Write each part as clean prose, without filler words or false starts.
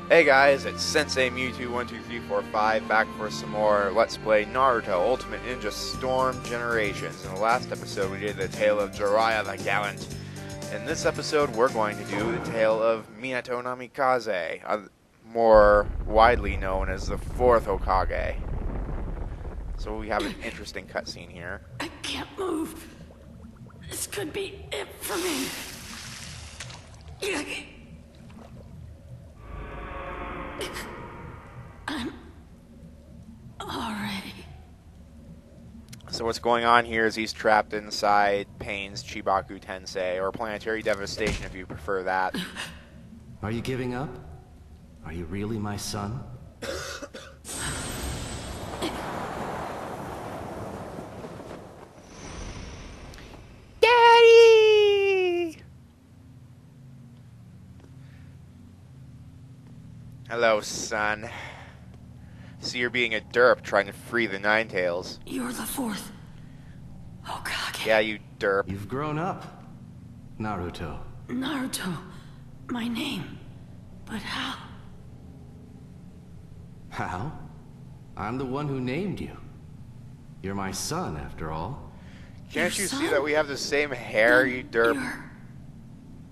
Hey guys, it's Sensei Mewtwo12345 back for some more Let's Play Naruto Ultimate Ninja Storm Generations. In the last episode we did the tale of Jiraiya the Gallant. In this episode we're going to do the tale of Minato Namikaze, more widely known as the 4th Hokage. So we have an interesting cutscene here. I can't move. This could be it for me. I'm already. So what's going on here is he's trapped inside Pain's Chibaku Tensei, or Planetary Devastation if you prefer that. Are you giving up? Are you really my son? Daddy! Hello, son. See, you're being a derp trying to free the Ninetales. You're the 4th Hokage. Yeah, you derp. You've grown up, Naruto. Naruto. My name. But how? How? I'm the one who named you. You're my son, after all. Can't Your you see son? that we have the same hair, you derp? You're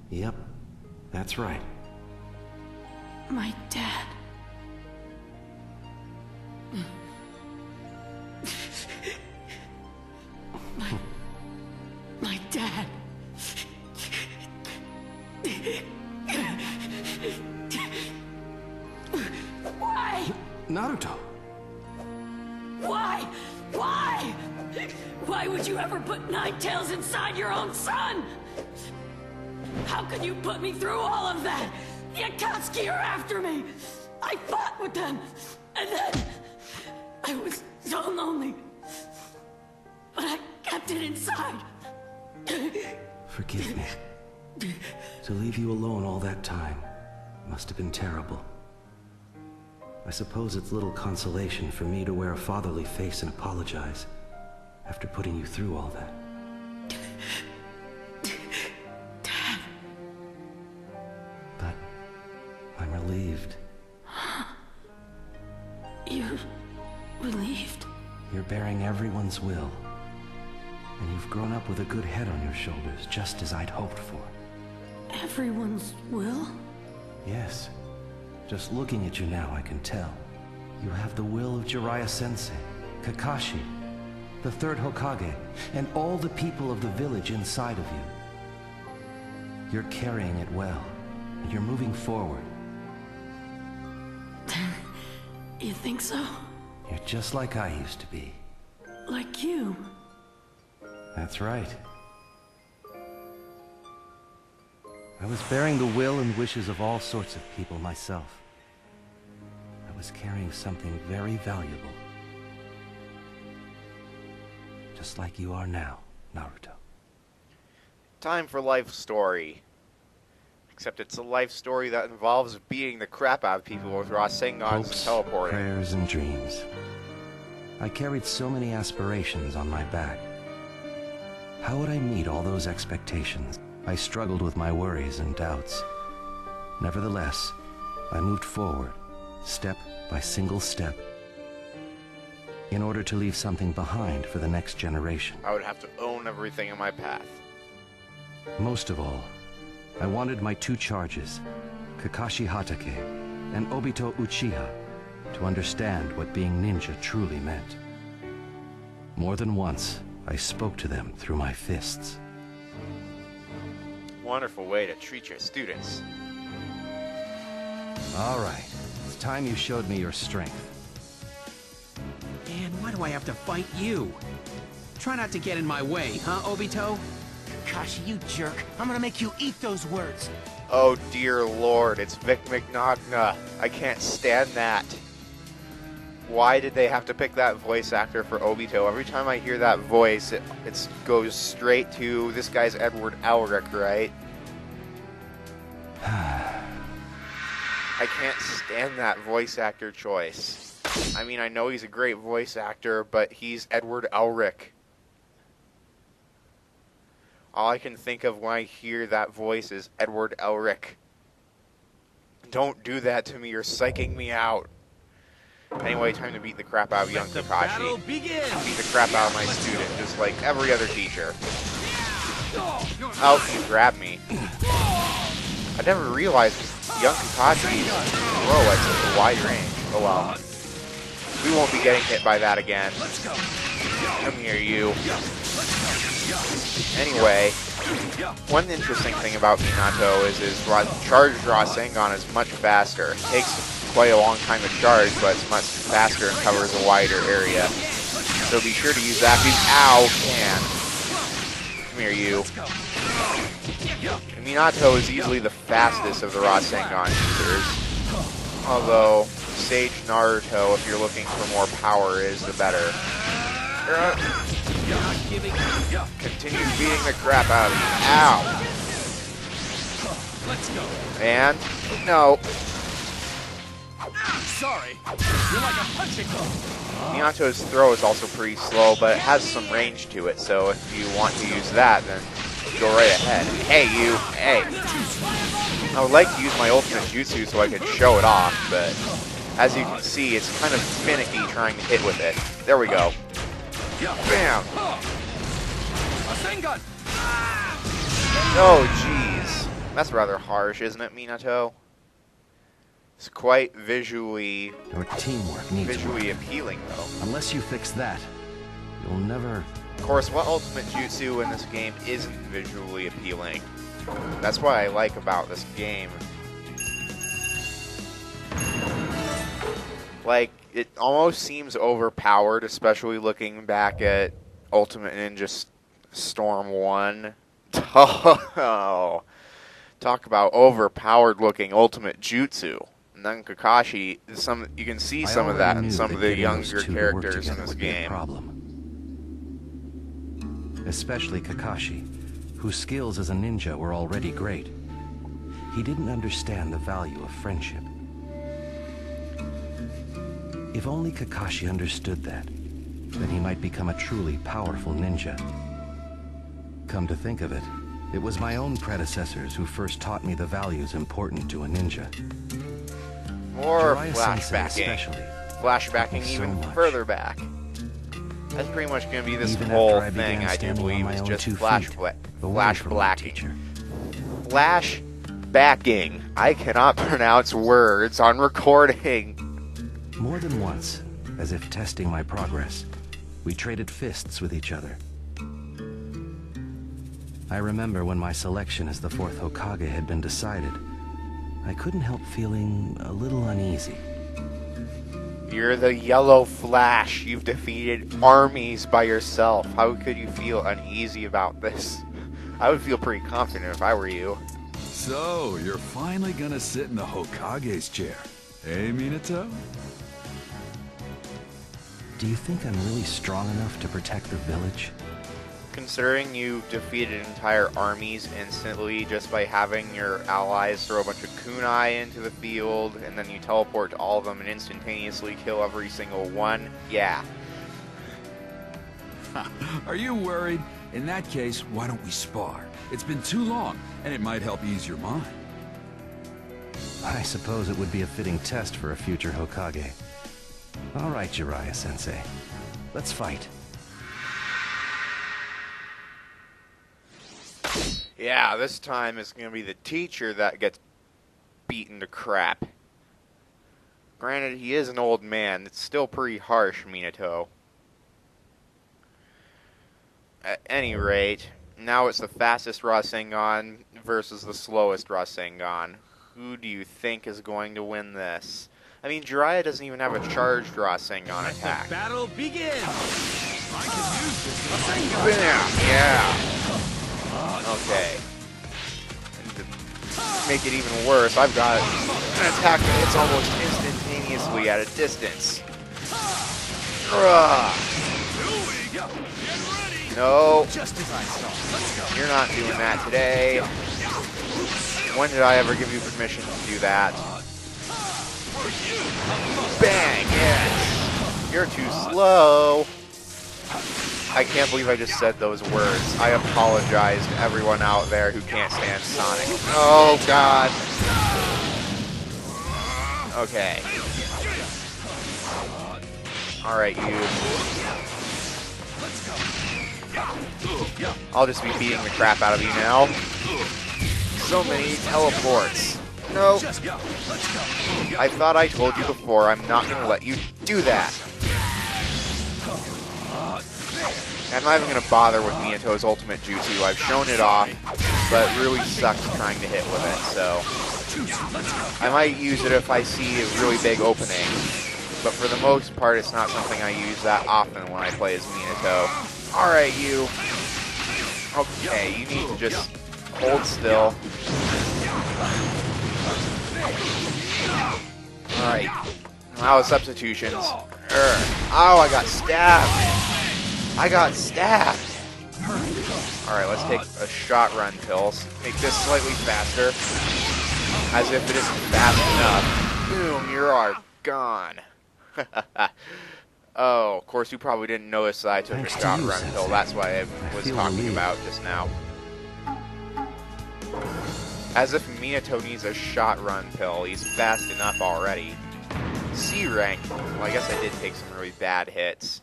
Yep, that's right. my dad. My dad. Why? Naruto! Why? Why? Why would you ever put Ninetales inside your own son? How could you put me through all of that? The Akatsuki are after me. I fought with them, and then I was so lonely. But I kept it inside. Forgive me. To leave you alone all that time must have been terrible. I suppose it's little consolation for me to wear a fatherly face and apologize after putting you through all that. Dad. But I'm relieved. You relieved? You're bearing everyone's will. And you've grown up with a good head on your shoulders, just as I'd hoped for. Everyone's will? Yes. Just looking at you now, I can tell. You have the will of Jiraiya-sensei, Kakashi, the 3rd Hokage, and all the people of the village inside of you. You're carrying it well, and you're moving forward. You think so? You're just like I used to be. Like you? That's right. I was bearing the will and wishes of all sorts of people myself. I was carrying something very valuable. Just like you are now, Naruto. Time for life story. Except it's a life story that involves beating the crap out of people with Rasengans and Hopes, teleporting. prayers, and dreams. I carried so many aspirations on my back. How would I meet all those expectations? I struggled with my worries and doubts. Nevertheless, I moved forward, step by single step, in order to leave something behind for the next generation. I would have to own everything in my path. Most of all, I wanted my 2 charges, Kakashi Hatake and Obito Uchiha, to understand what being ninja truly meant. More than once, I spoke to them through my fists. Wonderful way to treat your students. All right, it's time you showed me your strength. And why do I have to fight you? Try not to get in my way, huh, Obito? Kakashi, you jerk. I'm gonna make you eat those words. Oh dear lord, it's Vic McNogna. I can't stand that. Why did they have to pick that voice actor for Obito? Every time I hear that voice, it goes straight to this guy's Edward Elric, right? I can't stand that voice actor choice. I mean, I know he's a great voice actor, but he's Edward Elric. All I can think of when I hear that voice is Edward Elric. Don't do that to me, you're psyching me out. Anyway, time to beat the crap out of young Kakashi. Beat the crap out of my student, just like every other teacher. Oh, you grabbed me. I never realized young Kakashi's throw at such a wide range. Oh well. We won't be getting hit by that again. Come here, you. Anyway, one interesting thing about Minato is his charge Rasengan is much faster. It takes quite a long time to charge, but it's much faster and covers a wider area. So be sure to use that. Ow, can. Come here, you. Minato is easily the fastest of the Rasengan users. Although, Sage Naruto, if you're looking for more power, is the better. Continue beating the crap out of me. Ow! Let's go. And no. Sorry. You're like a punching ball. Minato's throw is also pretty slow, but it has some range to it, so if you want to use that, then go right ahead. Hey, you. Hey. I would like to use my ultimate jutsu so I could show it off, but as you can see, it's kind of finicky trying to hit with it. There we go. Bam! Oh, jeez. That's rather harsh, isn't it, Minato? It's quite visually... Your teamwork needs visually appealing, though. Unless you fix that, you'll never... Of course, what ultimate jutsu in this game isn't visually appealing? That's what I like about this game. Like, it almost seems overpowered, especially looking back at Ultimate Ninja Storm 1. Oh, talk about overpowered looking Ultimate Jutsu. And then Kakashi, you can see some of that in some of the younger characters in this game. Especially Kakashi, whose skills as a ninja were already great. He didn't understand the value of friendship. If only Kakashi understood that, then he might become a truly powerful ninja. Come to think of it, it was my own predecessors who first taught me the values important to a ninja. More Jiraiya-sensei flashbacking. Flashbacking even further back. That's pretty much going to be this Even whole after I thing, began I do standing believe, on is my own just 2 flashbacking. Flashbacking. I cannot pronounce words on recording. More than once, as if testing my progress, we traded fists with each other. I remember when my selection as the 4th Hokage had been decided, I couldn't help feeling a little uneasy. You're the Yellow Flash. You've defeated armies by yourself. How could you feel uneasy about this? I would feel pretty confident if I were you. So, you're finally gonna sit in the Hokage's chair, eh, Minato? Do you think I'm really strong enough to protect the village? Considering you defeated entire armies instantly just by having your allies throw a bunch of kunai into the field, and then you teleport to all of them and instantaneously kill every single one, yeah. Are you worried? In that case, why don't we spar? It's been too long, and it might help ease your mind. I suppose it would be a fitting test for a future Hokage. All right, Jiraiya-sensei. Let's fight. Yeah, this time it's going to be the teacher that gets beaten to crap. Granted, he is an old man. It's still pretty harsh, Minato. At any rate, now it's the fastest Rasengan versus the slowest Rasengan. Who do you think is going to win this? I mean, Jiraiya doesn't even have a charged Rasengan attack. The battle begins! I can use this Rasengan! Bam! Yeah! Okay. And to make it even worse, I've got an attack that hits almost instantaneously at a distance. No. Just as I saw. Let's go. You're not doing that today. When did I ever give you permission to do that? Bang! Yes! You're too slow. I can't believe I just said those words. I apologize to everyone out there who can't stand Sonic. Oh, God. Okay. Alright, you. I'll just be beating the crap out of you now. So many teleports. No. I thought I told you before, I'm not going to let you do that. I'm not even going to bother with Minato's ultimate jutsu. I've shown it off, but it really sucks trying to hit with it, so I might use it if I see a really big opening, but for the most part, it's not something I use that often when I play as Minato. Alright, you. Okay, you need to just hold still. Alright. Now substitutions. Oh, I got stabbed. I got stabbed. Alright, let's take a shot-run pills. Make this slightly faster. As if it isn't fast enough. Boom, you are gone. Oh, of course you probably didn't notice that I took a shot-run pill. That's what I was talking about just now. As if Minato needs a shot-run pill. He's fast enough already. C rank. Well, I guess I did take some really bad hits.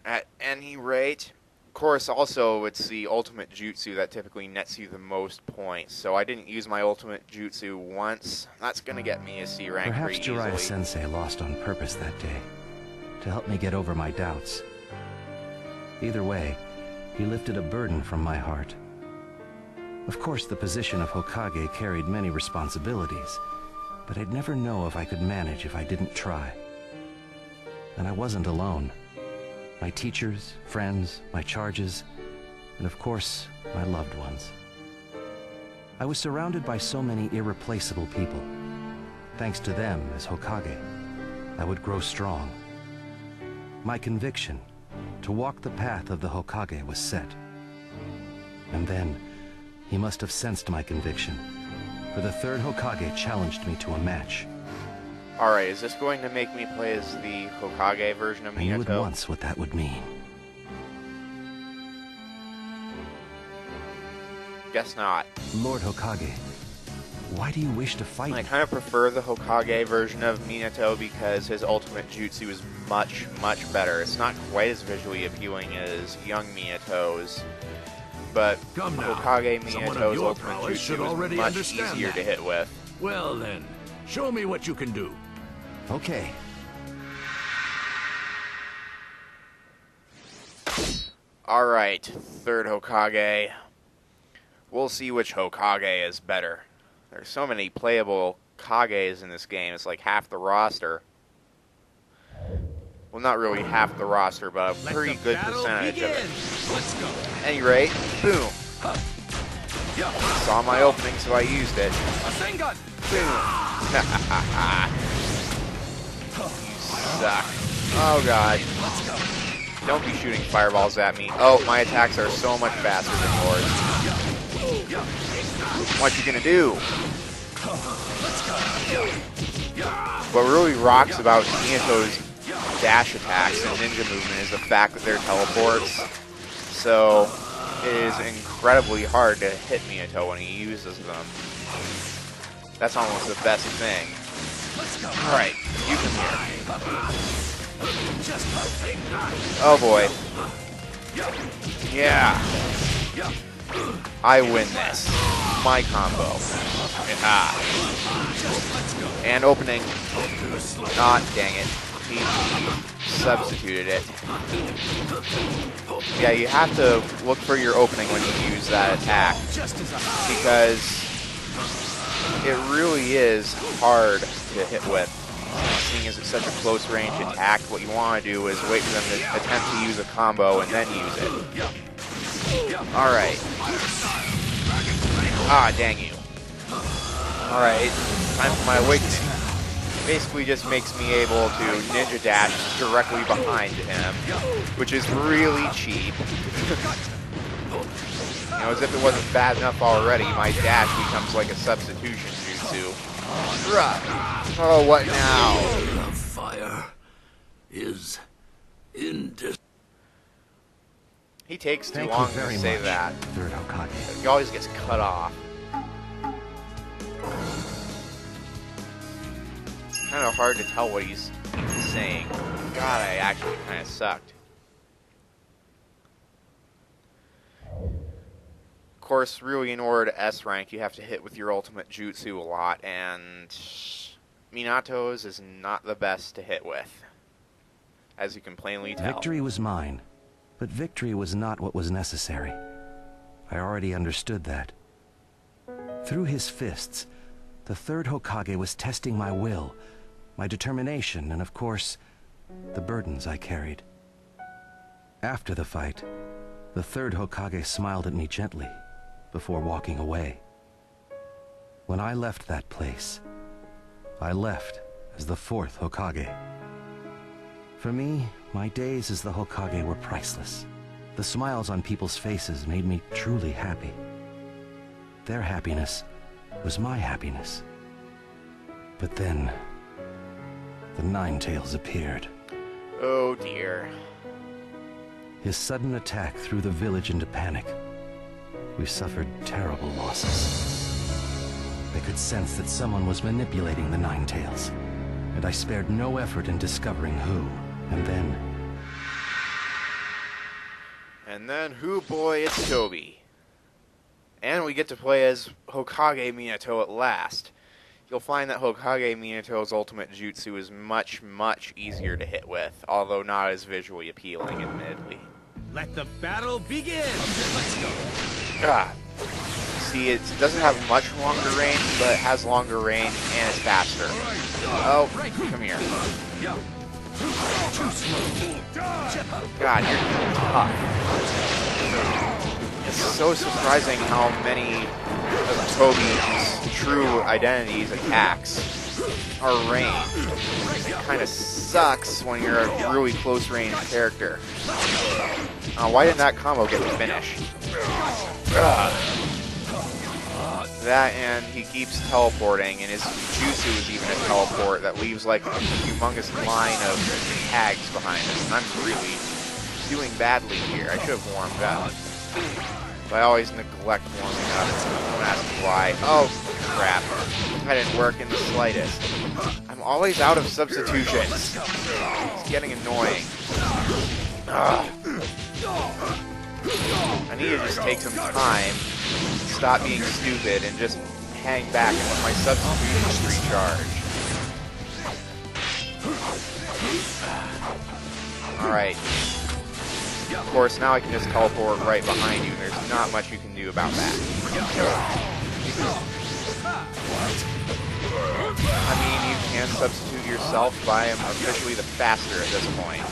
At any rate, of course, also it's the ultimate jutsu that typically nets you the most points. So I didn't use my ultimate jutsu once. That's gonna get me a C rank pretty easily. Perhaps Jiraiya-sensei lost on purpose that day, to help me get over my doubts. Either way, he lifted a burden from my heart. Of course, the position of Hokage carried many responsibilities, but I'd never know if I could manage if I didn't try. And I wasn't alone. My teachers, friends, my charges, and of course, my loved ones. I was surrounded by so many irreplaceable people. Thanks to them, as Hokage, I would grow strong. My conviction to walk the path of the Hokage was set. And then, he must have sensed my conviction, for the third Hokage challenged me to a match. Alright, is this going to make me play as the Hokage version of Minato? I knew at once what that would mean. Guess not. Lord Hokage, why do you wish to fight me? I kind of prefer the Hokage version of Minato because his ultimate jutsu is much, much better. It's not quite as visually appealing as young Minato's, but Hokage Minato's ultimate jutsu is much easier to hit with. Well then, show me what you can do. Okay. Alright, third Hokage. We'll see which Hokage is better. There's so many playable Kages in this game, it's like half the roster. Well, not really half the roster, but a pretty good percentage of it. Let's go. At any rate, boom. Saw my opening, so I used it. Boom. You suck. Oh god. Don't be shooting fireballs at me. Oh, my attacks are so much faster than yours. What you gonna do? What really rocks about Minato's dash attacks and ninja movement is the fact that they're teleports. So it is incredibly hard to hit Minato when he uses them. That's almost the best thing. Alright, you come here. Oh boy. Yeah. I win this. My combo. And opening. Ah, dang it. He substituted it. Yeah, you have to look for your opening when you use that attack, because it really is hard to hit with. Seeing as it's such a close range attack, what you want to do is wait for them to attempt to use a combo and then use it. Alright. Ah, dang you. Alright, time for my awakening. Basically just makes me able to ninja dash directly behind him, which is really cheap. You know, as if it wasn't bad enough already, my dash becomes like a substitution jutsu. Oh, what now? The fire is indis. He takes too Thank long you to very say much, that. Third Hokage. He always gets cut off. kind of hard to tell what he's saying. God, I actually kind of sucked. Of course, really, in order to S rank, you have to hit with your ultimate jutsu a lot, and Minato's is not the best to hit with, as you can plainly tell. Victory was mine, but victory was not what was necessary. I already understood that. Through his fists, the third Hokage was testing my will, my determination, and of course, the burdens I carried. After the fight, the third Hokage smiled at me gently before walking away. When I left that place, I left as the fourth Hokage. For me, my days as the Hokage were priceless. The smiles on people's faces made me truly happy. Their happiness was my happiness. But then, the Nine-Tails appeared. Oh dear. His sudden attack threw the village into panic. We suffered terrible losses. I could sense that someone was manipulating the Nine-Tails, and I spared no effort in discovering who. And then who boy, it's Toby. And we get to play as Hokage Minato at last. You'll find that Hokage Minato's ultimate jutsu is much, much easier to hit with, although not as visually appealing, admittedly. Let the battle begin! Let's go! See, it doesn't have much longer range, but it has longer range and it's faster. Oh, come here. God, you're tough. It's so surprising how many of Toby's true identities attacks are ranged. It kind of sucks when you're a really close range character. Why didn't that combo get the finish? That, and he keeps teleporting, and his jutsu is even a teleport that leaves like a humongous line of tags behind us, and I'm really doing badly here. I should have warmed up. But I always neglect warming up. Don't ask me why. Oh, crap. That didn't work in the slightest. I'm always out of substitutions. It's getting annoying. Ugh. I need to just take some time, stop being stupid, and just hang back and let my substitutions recharge. Alright. Of course, now I can just teleport right behind you. There's not much you can do about that. I mean, you can substitute yourself, but I am officially the faster at this point.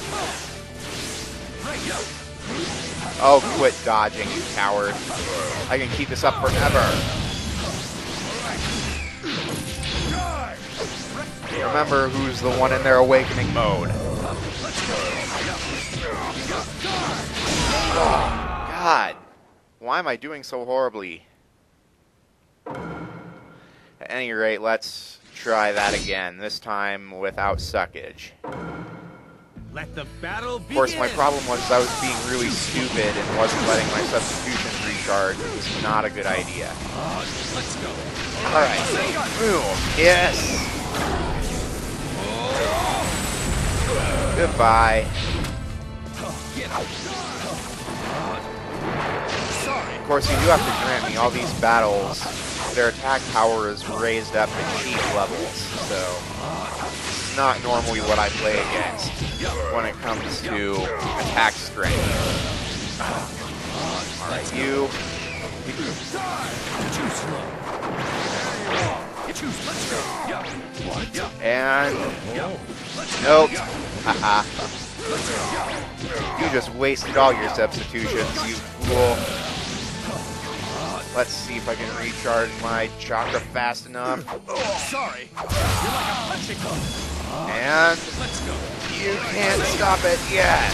Oh, quit dodging, you coward. I can keep this up forever. Remember who's the one in their awakening mode. Oh, God. Why am I doing so horribly? At any rate, let's try that again, this time without suckage. Let the battle begin. Of course, my problem was I was being really stupid and wasn't letting my substitutions recharge. It was not a good idea. Let's go. Alright. Boom. Yes. Goodbye. Of course, you do have to grant me all these battles. Their attack power is raised up to cheap levels, so it's not normally what I play against when it comes to attack strength. Alright, you. And nope. Haha. You just wasted all your substitutions, you fool. Let's see if I can recharge my chakra fast enough. Sorry. You're like a punching ball. And Let's go. You can't stop it. Yes.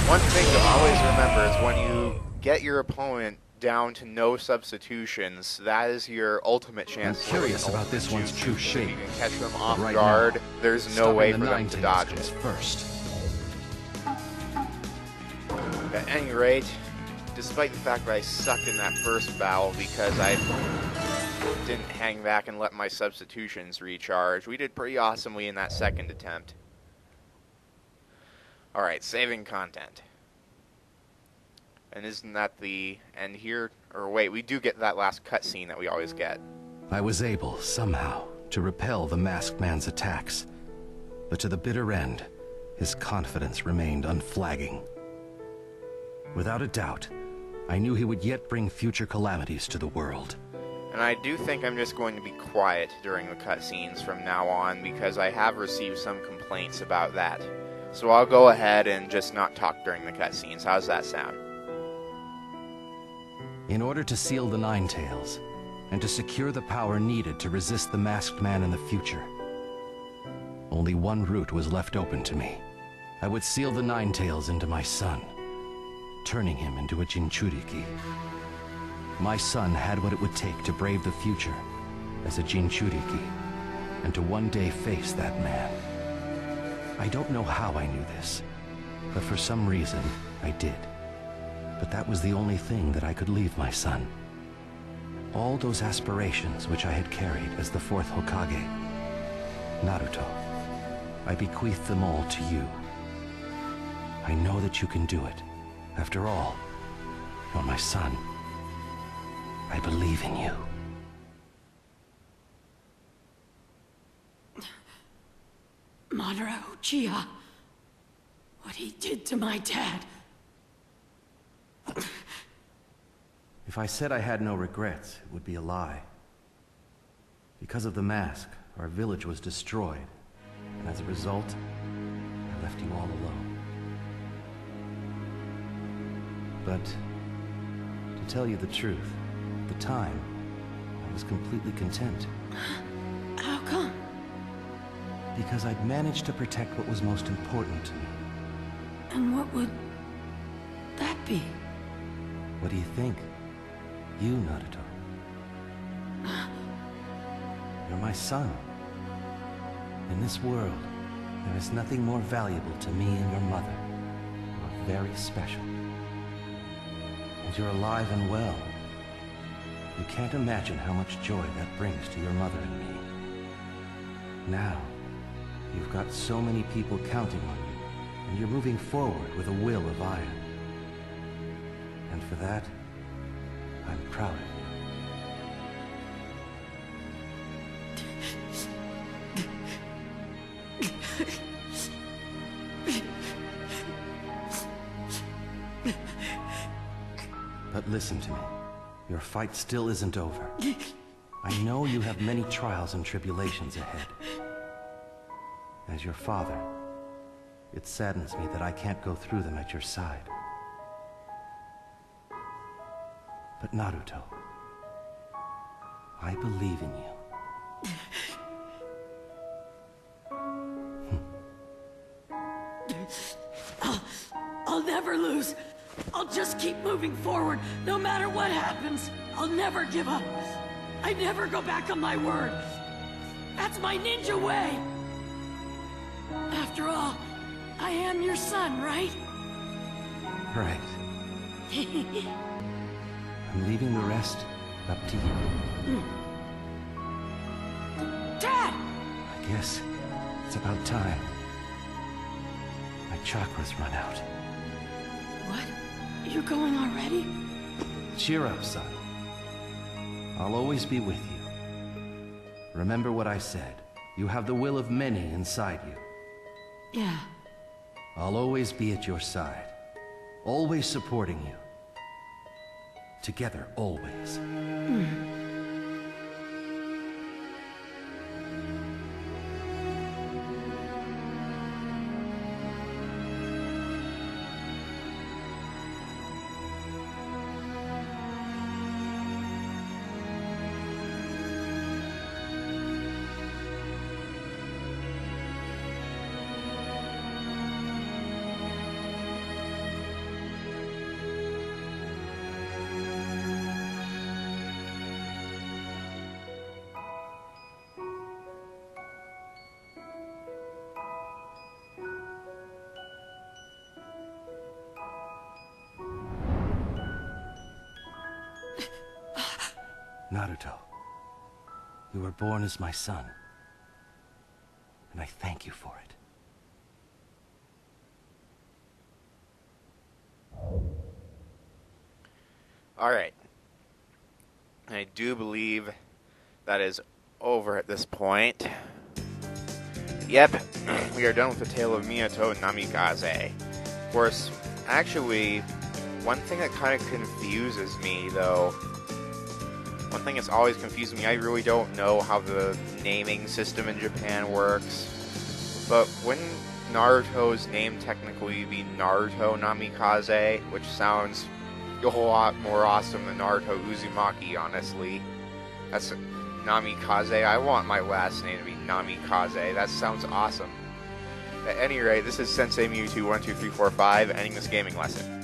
One thing to always remember is when you get your opponent down to no substitutions, that is your ultimate chance. I'm curious about this one's true shape. If you can catch them off Right guard, now, there's no way for them to Nine-Tails dodge comes it. first. At any rate, despite the fact that I sucked in that first battle because I didn't hang back and let my substitutions recharge. We did pretty awesomely in that second attempt. Alright, saving content. And isn't that the end here? Or wait, we do get that last cutscene that we always get. I was able, somehow, to repel the masked man's attacks. But to the bitter end, his confidence remained unflagging. Without a doubt, I knew he would yet bring future calamities to the world. And I do think I'm just going to be quiet during the cutscenes from now on, because I have received some complaints about that. So I'll go ahead and just not talk during the cutscenes. How's that sound? In order to seal the Nine Tails, and to secure the power needed to resist the masked man in the future, only one route was left open to me. I would seal the Nine Tails into my son, turning him into a Jinchuriki. My son had what it would take to brave the future as a Jinchuriki, and to one day face that man. I don't know how I knew this, but for some reason, I did. But that was the only thing that I could leave my son. All those aspirations which I had carried as the fourth Hokage, Naruto, I bequeath them all to you. I know that you can do it. After all, you're my son. I believe in you. Madara Uchiha. What he did to my dad. If I said I had no regrets, it would be a lie. Because of the mask, our village was destroyed, and as a result, I left you all alone. But, to tell you the truth, at the time, I was completely content. How come? Because I'd managed to protect what was most important to me. And what would that be? What do you think? You, Naruto. You're my son. In this world, there is nothing more valuable to me and your mother. You are very special. And you're alive and well. You can't imagine how much joy that brings to your mother and me. Now, you've got so many people counting on you, and you're moving forward with a will of iron. And for that, I'm proud of you. But listen to me. Your fight still isn't over. I know you have many trials and tribulations ahead. As your father, it saddens me that I can't go through them at your side. But Naruto, I believe in you. I'll never lose. I'll just keep moving forward, no matter what happens. I'll never give up. I never go back on my word. That's my ninja way. After all, I am your son, right? Right. I'm leaving the rest up to you. Dad! I guess it's about time. My chakra's run out. What? You're going already? Cheer up, son. I'll always be with you. Remember what I said. You have the will of many inside you. Yeah. I'll always be at your side. Always supporting you. Together, always. Naruto, You were born as my son, and I thank you for it. Alright. I do believe that is over at this point. Yep, we are done with the tale of Minato and Namikaze. Of course, actually, one thing that kind of confuses me, though, one thing that's always confused me, I really don't know how the naming system in Japan works, but wouldn't Naruto's name technically be Naruto Namikaze, which sounds a whole lot more awesome than Naruto Uzumaki, honestly. That's Namikaze. I want my last name to be Namikaze. That sounds awesome. At any rate, this is Sensei Mewtwo 12345 ending this gaming lesson.